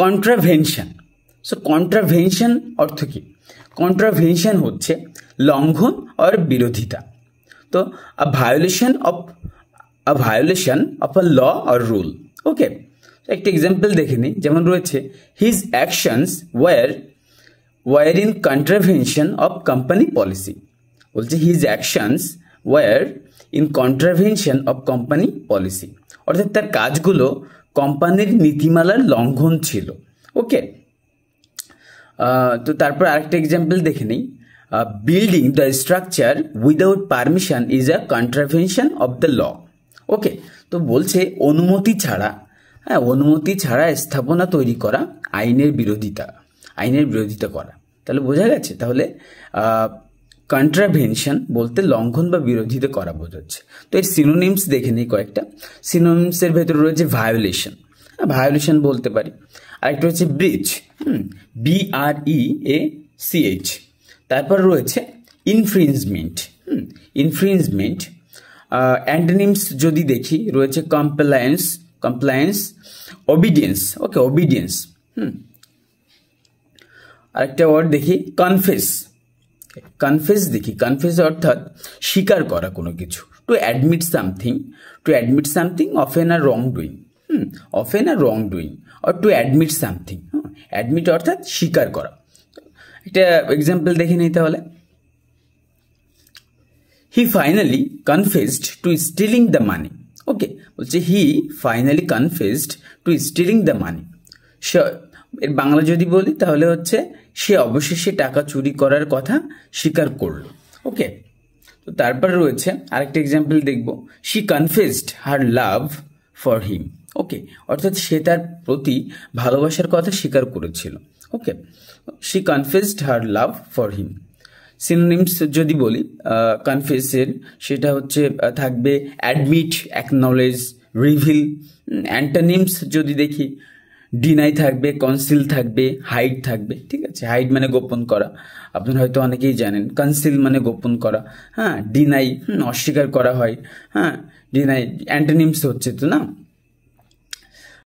কন্ট্রাভেনশন। So কন্ট্রাভেনশন অর্থ কি? কন্ট্রাভেনশন হচ্ছে লঙ্ঘন আর বিরোধিতা। তো a violation of a law or rule. Okay, একটা এক্সাম্পল দেখে নিই। যেমন রয়েছে his actions were in contravention of company policy. বলছে his actions were in contravention of company policy, অর্থাৎ তার কাজগুলো কোম্পানির নীতিমালার লঙ্ঘন ছিল। ওকে, তো তারপর আরেকটা এক্সাম্পল দেখে নিই। Building the structure without permission is a contravention of the law. Okay, তো বলছে অনুমতি ছাড়া, অনুমতি ছাড়া স্থাপনা তৈরি করা আইনের বিরোধিতা করা। তাহলে বোঝা গেছে? তাহলে কন্ট্রাভেনশন বলতে লঙ্ঘন বা বিরোধিতা করা বোঝাচ্ছে। তো এর সিনোনিমস দেখে নিই কয়েকটা। সিনোনিমসের ভেতরে রয়েছে ভায়োলেশন, ভায়োলেশন বলতে পারি। আরেকটা হচ্ছে ব্রিচ, BREACH। তারপর রয়েছে ইনফ্রিঞ্জমেন্ট, ইনফ্রিঞ্জমেন্ট। অ্যান্টোনিমস যদি দেখি রয়েছে কমপ্লায়েন্স, ওবিডিয়েন্স। Okay, obedience. আরেকটা ওয়ার্ড দেখি কনফেস, দেখি কনফেস অর্থাৎ স্বীকার করা কোনো কিছু। To admit something often are wrongdoing, or to admit something. Admit অর্থাৎ স্বীকার করা। একটা এক্সাম্পল দেখে নিই তাহলে। He finally confessed to stealing the money. Okay, বলছে he finally confessed to stealing the money. এর বাংলা যদি বলি তাহলে হচ্ছে সে অবশেষে টাকা চুরি করার কথা স্বীকার করলো। ওকে, তো তারপর রয়েছে আরেকটা এক্সাম্পল দেখব, she confessed her love for him. Okay, অর্থাৎ সে তার প্রতি ভালোবাসার কথা স্বীকার করেছিল। Okay, she confessed her love for him. Synonyms যদি বলি কনফেসের, সেটা হচ্ছে থাকবে অ্যাডমিট, অ্যাকনলেজ, রিভিল। অ্যান্টোনিমস যদি দেখি ডিনাই থাকবে, কনসিল থাকবে, হাইড থাকবে। ঠিক আছে, হাইড মানে গোপন করা, আপনারা হয়তো অনেকেই জানেন। কনসিল মানে গোপন করা। ডিনাই অস্বীকার করা হয়। ডিনাই অ্যান্টোনিমস হচ্ছে তো না।